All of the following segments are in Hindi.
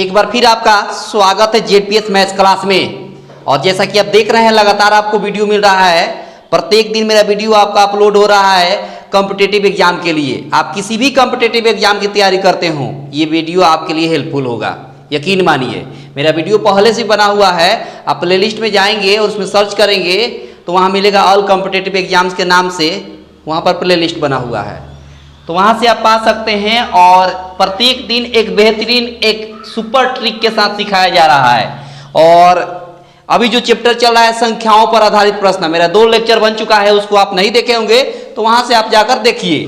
एक बार फिर आपका स्वागत है जेडपीएस मैथ्स क्लास में। और जैसा कि आप देख रहे हैं लगातार आपको वीडियो मिल रहा है, प्रत्येक दिन मेरा वीडियो आपका अपलोड हो रहा है कॉम्पिटिटिव एग्जाम के लिए। आप किसी भी कॉम्पिटिटिव एग्जाम की तैयारी करते हो, ये वीडियो आपके लिए हेल्पफुल होगा, यकीन मानिए। मेरा वीडियो पहले से बना हुआ है, आप प्लेलिस्ट में जाएंगे और उसमें सर्च करेंगे तो वहाँ मिलेगा ऑल कॉम्पिटिटिव एग्जाम्स के नाम से, वहाँ पर प्लेलिस्ट बना हुआ है, तो वहाँ से आप पा सकते हैं। और प्रत्येक दिन एक बेहतरीन एक सुपर ट्रिक के साथ सिखाया जा रहा है। और अभी जो चैप्टर चल रहा है संख्याओं पर आधारित प्रश्न, मेरा 2 लेक्चर बन चुका है, उसको आप नहीं देखे होंगे तो वहाँ से आप जाकर देखिए।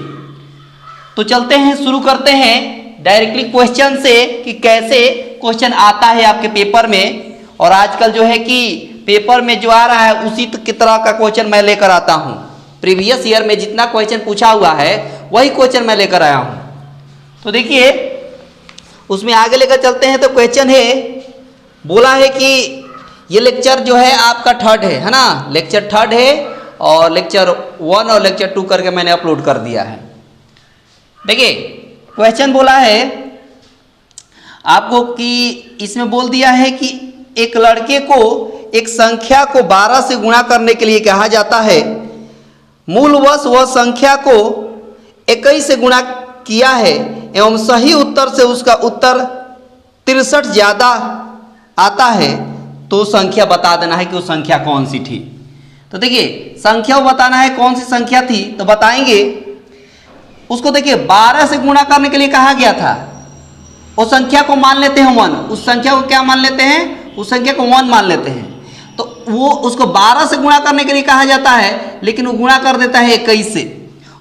तो चलते हैं, शुरू करते हैं डायरेक्टली क्वेश्चन से कि कैसे क्वेश्चन आता है आपके पेपर में। और आजकल जो है कि पेपर में जो आ रहा है उसी की तरह का क्वेश्चन मैं लेकर आता हूँ। प्रीवियस ईयर में जितना क्वेश्चन पूछा हुआ है वही क्वेश्चन मैं लेकर आया हूँ। तो देखिए उसमें आगे लेकर चलते हैं। तो क्वेश्चन है, बोला है कि ये लेक्चर जो है आपका थर्ड है ना, लेक्चर थर्ड है और लेक्चर 1 और लेक्चर 2 करके मैंने अपलोड कर दिया है। देखिए क्वेश्चन बोला है आपको कि इसमें बोल दिया है कि एक लड़के को एक संख्या को 12 से गुणा करने के लिए कहा जाता है, मूलवश वह संख्या को 21 से गुणा किया है एवं सही उत्तर से उसका उत्तर 63 ज़्यादा आता है, तो संख्या बता देना है कि वो संख्या कौन सी थी। तो देखिए संख्या वो बताना है कौन सी संख्या थी, तो बताएंगे उसको। देखिए 12 से गुणा करने के लिए कहा गया था, उस संख्या को मान लेते हैं 1, उस संख्या को क्या मान लेते हैं, उस संख्या को 1 मान लेते हैं। तो वो उसको 12 से गुणा करने के लिए कहा जाता है, लेकिन वो गुणा कर देता है 21 से।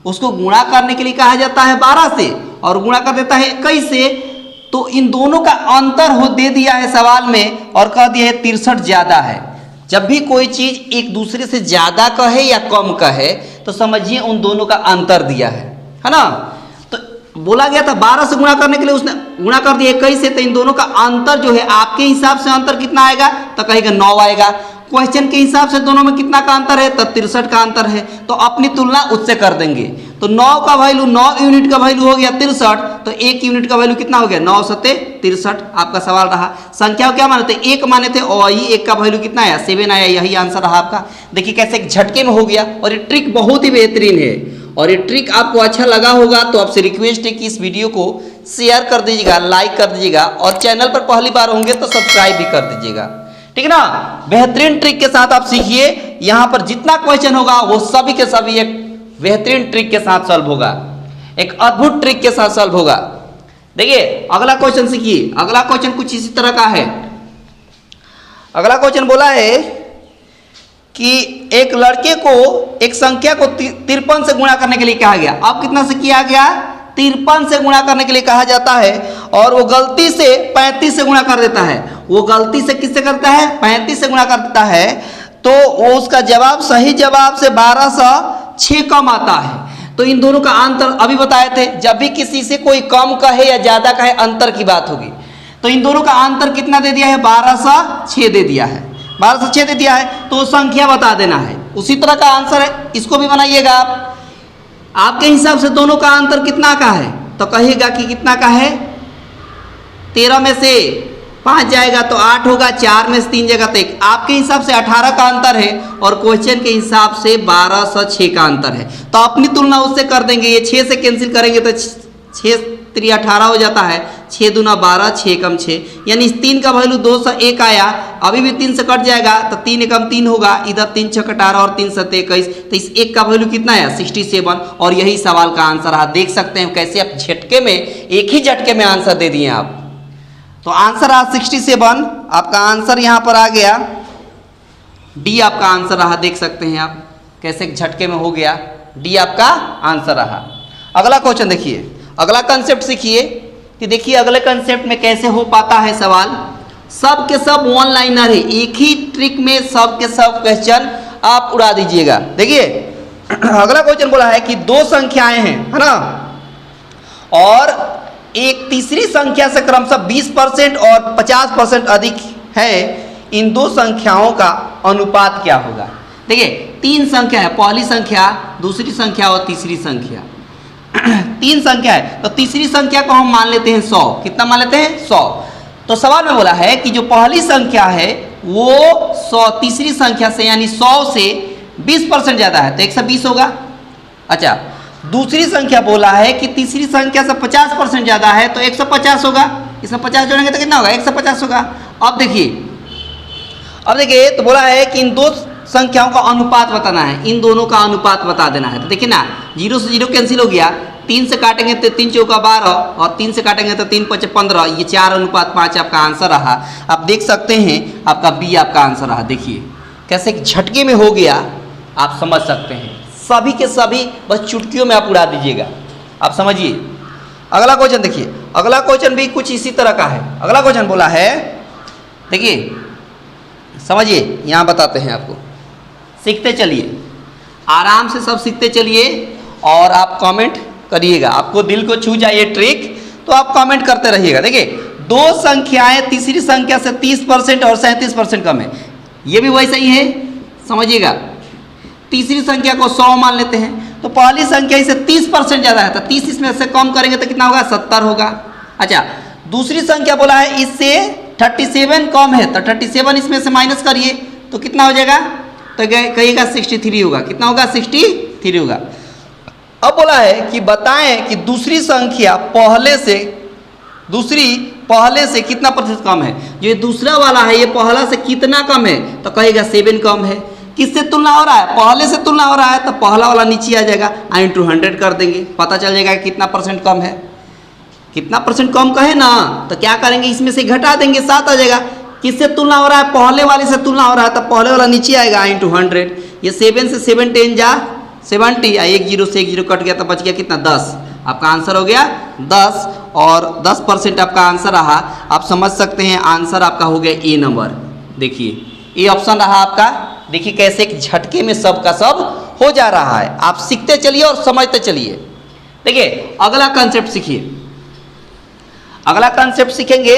उसको गुणा करने के लिए कहा जाता है 12 से और गुणा कर देता है 21 से। तो इन दोनों का अंतर हो दे दिया है सवाल में और कह दिया है 63 ज़्यादा है। जब भी कोई चीज़ एक दूसरे से ज़्यादा कहे या कम कहे तो समझिए उन दोनों का अंतर दिया है ना। तो बोला गया था 12 से गुणा करने के लिए, उसने गुणा कर दिया 21 से, तो इन दोनों का अंतर जो है आपके हिसाब से अंतर कितना आएगा, तो कहेगा 9 आएगा। क्वेश्चन के हिसाब से दोनों में कितना का अंतर है, तो 63 का अंतर है, तो अपनी तुलना उससे कर देंगे। तो 9 का वैल्यू, 9 यूनिट का वैल्यू हो गया 63, तो 1 यूनिट का वैल्यू कितना हो गया, 9 सत्ते 63। आपका सवाल रहा संख्या को क्या माने थे, 1 माने थे और ये 1 का वैल्यू कितना आया, 7 आया। यही आंसर रहा आपका। देखिए कैसे एक झटके में हो गया। और ये ट्रिक बहुत ही बेहतरीन है और ये ट्रिक आपको अच्छा लगा होगा तो आपसे रिक्वेस्ट है कि इस वीडियो को शेयर कर दीजिएगा, लाइक कर दीजिएगा और चैनल पर पहली बार होंगे तो सब्सक्राइब भी कर दीजिएगा, ठीक है ना। बेहतरीन ट्रिक के साथ आप सीखिए। यहाँ पर जितना क्वेश्चन होगा वो सभी के सभी एक बेहतरीन ट्रिक के साथ सॉल्व होगा, एक अद्भुत ट्रिक के साथ सॉल्व होगा। देखिए अगला क्वेश्चन सीखिए। अगला क्वेश्चन कुछ इसी तरह का है। अगला क्वेश्चन बोला है कि एक लड़के को एक संख्या को 53 से गुणा करने के लिए कहा गया। अब कितना से किया गया, 53 से गुणा करने के लिए कहा जाता है और वो गलती से 35 से गुणा कर देता है। वो गलती से किससे करता है, 35 से गुणा कर देता है, तो वो उसका जवाब सही जवाब से 1206 कम आता है। तो इन दोनों का अंतर अभी बताए थे, जब भी किसी से कोई कम कहे या ज्यादा कहे अंतर की बात होगी। तो इन दोनों का अंतर कितना दे दिया है, 1206 दे दिया है, 1206 दे दिया है। तो संख्या बता देना है। उसी तरह का आंसर है, इसको भी बनाइएगा आप। आपके हिसाब से दोनों का अंतर कितना का है, तो कहिएगा कि कितना का है। 13 में से 5 जाएगा तो 8 होगा, 4 में से 3 जाएगा तो 1। आपके हिसाब से 18 का अंतर है और क्वेश्चन के हिसाब से 1206 का अंतर है। तो अपनी तुलना उससे कर देंगे। ये 6 से कैंसिल करेंगे तो 6 3 18 हो जाता है, 6 दूना 12, 6 कम 6, यानी इस 3 का वैल्यू 201 आया। अभी भी 3 से कट जाएगा तो 3 एकम 3 होगा, इधर 3 छक 18 और 3 सत्ते 21, तो इस 1 का वैल्यू कितना आया, 67। और यही सवाल का आंसर रहा। देख सकते हैं कैसे आप झटके में, एक ही झटके में आंसर दे दिए आप। तो आंसर रहा 67। आपका आंसर यहाँ पर आ गया डी, आपका आंसर रहा। देख सकते हैं आप कैसे झटके में हो गया, डी आपका आंसर रहा। अगला क्वेश्चन देखिए, अगला कंसेप्ट सीखिए कि देखिए अगले कंसेप्ट में कैसे हो पाता है सवाल। सब के सब वन लाइनर है, एक ही ट्रिक में सब के सब क्वेश्चन आप उड़ा दीजिएगा। देखिए अगला क्वेश्चन बोला है कि 2 संख्याएं हैं, है ना, और एक तीसरी संख्या से क्रमशः 20% और 50% अधिक है। इन 2 संख्याओं का अनुपात क्या होगा। देखिए 3 संख्या है, पहली संख्या, दूसरी संख्या और तीसरी संख्या। 3 संख्या है तो तीसरी संख्या को हम मान लेते हैं 100। कितना मान लेते हैं, 100। तो सवाल में बोला है कि जो पहली संख्या है वो 100 तीसरी संख्या से यानी 100 से 20% ज़्यादा है तो 120 होगा। अच्छा, दूसरी संख्या बोला है कि तीसरी संख्या से 50% ज़्यादा है तो 150 होगा। इसमें 50 जोड़ेंगे तो कितना होगा? 150 होगा। अब देखिए तो बोला है कि इन दो संख्याओं का अनुपात बताना है, इन दोनों का अनुपात बता देना है। तो देखिए ना, 0 से 0 कैंसिल हो गया, 3 से काटेंगे तो 3 चौका 12 और 3 से काटेंगे तो 3 5 15, ये 4:5 आपका आंसर रहा। आप देख सकते हैं आपका बी आपका आंसर रहा। देखिए कैसे झटके में हो गया, आप समझ सकते हैं। सभी के सभी बस चुटकियों में आप उड़ा दीजिएगा, आप समझिए। अगला क्वेश्चन देखिए, अगला क्वेश्चन भी कुछ इसी तरह का है। अगला क्वेश्चन बोला है, देखिए समझिए, यहाँ बताते हैं आपको। सीखते चलिए, आराम से सब सीखते चलिए और आप कमेंट करिएगा। आपको दिल को छू जाए ट्रिक तो आप कमेंट करते रहिएगा। देखिए, दो संख्याएं तीसरी संख्या से 30% और 37% कम है, ये भी वैसा ही है, समझिएगा। तीसरी संख्या को 100 मान लेते हैं तो पहली संख्या इसे 30% ज़्यादा है तो 30 इसमें से कम करेंगे तो कितना होगा? 70 होगा। अच्छा, दूसरी संख्या बोला है इससे 37 कम है तो 37 इसमें से माइनस करिए तो कितना हो जाएगा? तो कहिएगा 63 होगा। कितना होगा? 63 होगा। अब बोला है कि बताएं कि दूसरी संख्या पहले से कितना प्रतिशत कम है। जो ये दूसरा वाला है ये पहला से कितना कम है? तो कहेगा 7 कम है। किससे तुलना हो रहा है? पहले से तुलना हो रहा है तो पहला वाला नीचे आ जाएगा, इंटू 100 कर देंगे, पता चल जाएगा कितना परसेंट कम है। कितना परसेंट कम कहे ना तो क्या करेंगे? इसमें से घटा देंगे, 7 आ जाएगा। किससे तुलना हो रहा है? पहले वाले से तुलना हो रहा है तो पहले वाला नीचे आएगा, इंटू 100। ये 7 से 7 10 जा 70, 1 0 से 1 0 कट गया तो बच गया कितना? 10। आपका आंसर हो गया 10 और 10% आपका आंसर रहा। आप समझ सकते हैं आंसर आपका हो गया ए नंबर। देखिए ए ऑप्शन रहा आपका। देखिए कैसे एक झटके में सब का सब हो जा रहा है। आप सीखते चलिए और समझते चलिए। देखिए अगला कंसेप्ट सीखिए। अगला कंसेप्ट सीखेंगे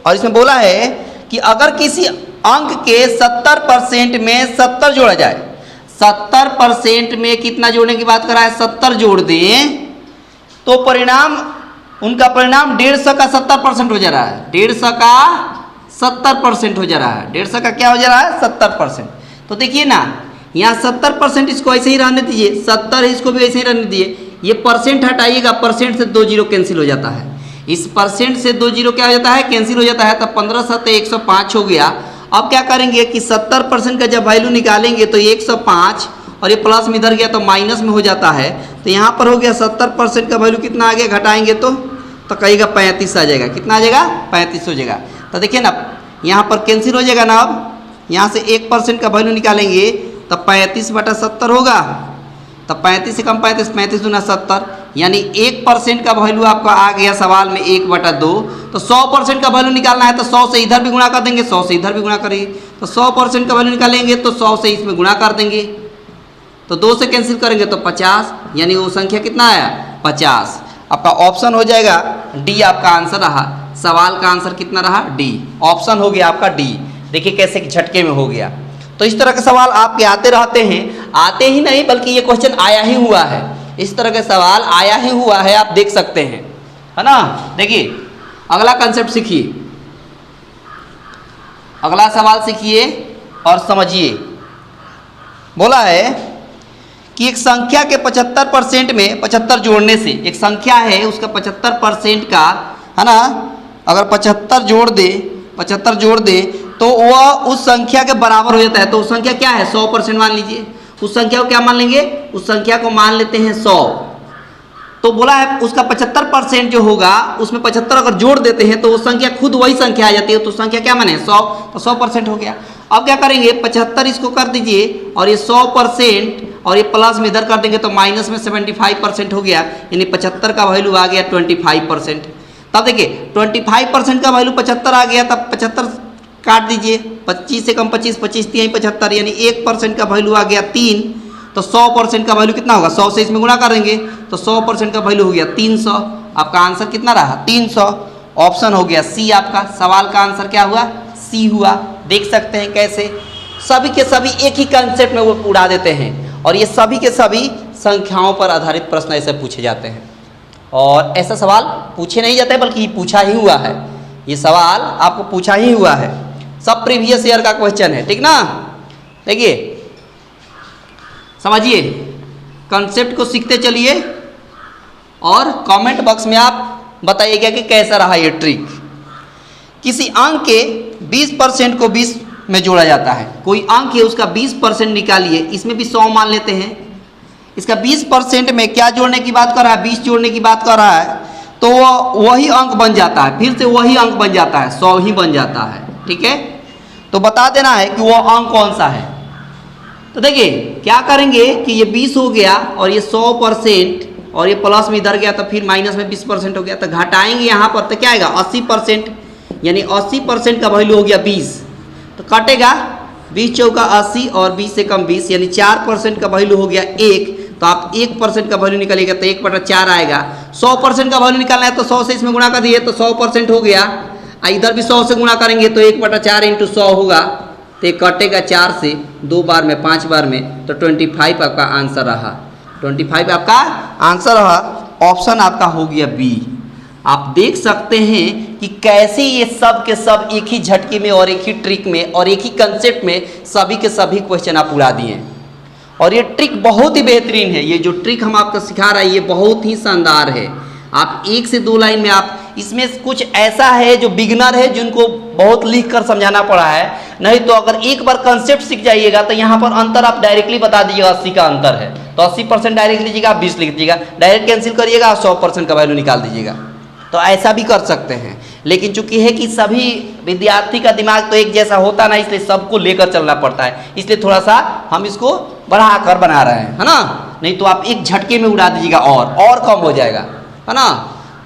और इसमें बोला है कि अगर किसी अंक के 70% में 70 जोड़ा जाए, 70% में कितना जोड़ने की बात कर रहा है? 70 जोड़ दें तो परिणाम, उनका परिणाम 150 का 70% हो जा रहा है। 150 का 70% हो जा रहा है। 150 का क्या हो जा रहा है? 70%। तो देखिए ना, यहाँ 70% इसको ऐसे ही रहने दीजिए, 70 इसको भी ऐसे ही रहने दीजिए। ये परसेंट हटाइएगा, परसेंट से 2 जीरो कैंसिल हो जाता है। इस परसेंट से 2 जीरो क्या हो जाता है? कैंसिल हो जाता है। तो 15 7 105 हो गया। अब क्या करेंगे कि 70% का जब वैल्यू निकालेंगे तो 105 और ये प्लस में इधर गया तो माइनस में हो जाता है। तो यहाँ पर हो गया 70% का वैल्यू कितना आ गया? घटाएंगे तो कहिएगा 35 आ जाएगा। कितना आ जाएगा? 35 हो जाएगा। तो देखिए ना, यहाँ पर कैंसिल हो जाएगा ना। अब यहाँ से 1% का वैल्यू निकालेंगे तो 35/70 होगा। तो 35 से कम 35, 35 दूना 70, यानी 1% का वैल्यू आपका आ गया सवाल में 1/2। तो 100% का वैल्यू निकालना है तो 100 से इधर भी गुणा कर देंगे, 100 से इधर भी गुणा करेंगे। तो 100% का वैल्यू निकालेंगे तो 100 से इसमें गुणा कर देंगे। तो 2 से कैंसिल करेंगे तो 50, यानी वो संख्या कितना आया? 50। आपका ऑप्शन हो जाएगा डी, आपका आंसर रहा। सवाल का आंसर कितना रहा? डी। ऑप्शन हो गया आपका डी। देखिए कैसे झटके में हो गया। तो इस तरह के सवाल आपके आते रहते हैं, आते ही नहीं बल्कि ये क्वेश्चन आया ही हुआ है। इस तरह के सवाल आया ही हुआ है, आप देख सकते हैं, है ना। देखिए अगला कंसेप्ट सीखिए, अगला सवाल सीखिए और समझिए। बोला है कि एक संख्या के 75% में 75 जोड़ने से, एक संख्या है उसका 75% का, है ना, अगर 75 जोड़ दे तो वह उस संख्या के बराबर हो जाता है। तो उस संख्या क्या है? 100% मान लीजिए। उस संख्या को क्या मान लेंगे? उस संख्या को मान लेते हैं 100। तो बोला है उसका 75% जो होगा उसमें 75 अगर जोड़ देते हैं तो वो संख्या खुद वही संख्या आ जाती है। तो संख्या क्या माने? 100। तो 100% हो गया। अब क्या करेंगे? 75 इसको कर दीजिए और ये 100% और ये प्लस में इधर कर देंगे तो माइनस में 75% हो गया, यानी 75 का वैल्यू आ गया 25%। तब देखिए 25% का वैल्यू 75 आ गया, तब 75 काट दीजिए, 25 से कम 25, 25 3 75, यानी 1% का वैल्यू आ गया 3। तो 100% का वैल्यू कितना होगा? 100 से इसमें गुणा करेंगे तो 100% का वैल्यू हो गया 300। आपका आंसर कितना रहा? 300। ऑप्शन हो गया सी आपका। सवाल का आंसर क्या हुआ? सी हुआ। देख सकते हैं कैसे सभी के सभी एक ही कंसेप्ट में वो उड़ा देते हैं, और ये सभी के सभी संख्याओं पर आधारित प्रश्न ऐसे पूछे जाते हैं। और ऐसा सवाल पूछे नहीं जाते बल्कि पूछा ही हुआ है। ये सवाल आपको पूछा ही हुआ है, सब प्रीवियस ईयर का क्वेश्चन है, ठीक ना। देखिए समझिए, कंसेप्ट को सीखते चलिए और कमेंट बॉक्स में आप बताइएगा कि कैसा रहा ये ट्रिक। किसी अंक के 20% को 20 में जोड़ा जाता है, कोई अंक है उसका 20% निकालिए, इसमें भी 100 मान लेते हैं, इसका 20% में क्या जोड़ने की बात कर रहा है, 20 जोड़ने की बात कर रहा है, तो वही अंक बन जाता है, फिर से वही अंक बन जाता है, 100 ही बन जाता है, ठीक है। तो बता देना है कि वो अंक कौन सा है। तो देखिए क्या करेंगे कि ये 20 हो गया और ये 100% और ये प्लस में इधर गया तो फिर माइनस में 20% हो गया, तो घटाएंगे यहाँ पर तो क्या आएगा 80%, यानी 80% का वैल्यू हो गया 20, तो कटेगा 20 चौका 80 और 20 से कम 20, यानी 4% का वैल्यू हो गया 1, तो आप 1% का वैल्यू निकालिएगा तो 1/4 आएगा। 100% का वैल्यू निकालना है तो 100 से इसमें गुणा कर दिए तो 100% हो गया, इधर भी 100 से गुणा करेंगे तो 1/4 × 100 होगा, तो कटेगा 4 से, 2 बार में 5 बार में, तो 25 आपका आंसर रहा, 25 आपका आंसर रहा। ऑप्शन आपका हो गया बी। आप देख सकते हैं कि कैसे ये सब के सब एक ही झटके में और एक ही ट्रिक में और एक ही कंसेप्ट में सभी के सभी क्वेश्चन आप उड़ा दिए। और ये ट्रिक बहुत ही बेहतरीन है, ये जो ट्रिक हम आपको सिखा रहे हैं ये बहुत ही शानदार है। आप 1 से 2 लाइन में आप इसमें कुछ ऐसा है जो बिगिनर है जिनको बहुत लिख कर समझाना पड़ा है, नहीं तो अगर एक बार कंसेप्ट सीख जाइएगा तो यहाँ पर अंतर आप डायरेक्टली बता दीजिएगा, 80 का अंतर है तो 80% डायरेक्ट लीजिएगा, आप 20 लिख दीजिएगा, डायरेक्ट कैंसिल करिएगा और 100% का वैल्यू निकाल दीजिएगा, तो ऐसा भी कर सकते हैं। लेकिन चूंकि है कि सभी विद्यार्थी का दिमाग तो एक जैसा होता ना, इसलिए सबको लेकर चलना पड़ता है, इसलिए थोड़ा सा हम इसको बढ़ाकर बना रहे हैं, है ना, नहीं तो आप एक झटके में उड़ा दीजिएगा और कम हो जाएगा, है ना।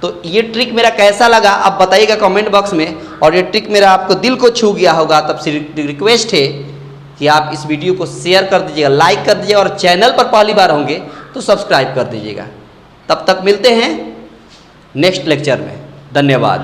तो ये ट्रिक मेरा कैसा लगा आप बताइएगा कमेंट बॉक्स में, और ये ट्रिक मेरा आपको दिल को छू गया होगा तब से रिक्वेस्ट है कि आप इस वीडियो को शेयर कर दीजिएगा, लाइक कर दीजिएगा, और चैनल पर पहली बार होंगे तो सब्सक्राइब कर दीजिएगा। तब तक मिलते हैं नेक्स्ट लेक्चर में, धन्यवाद।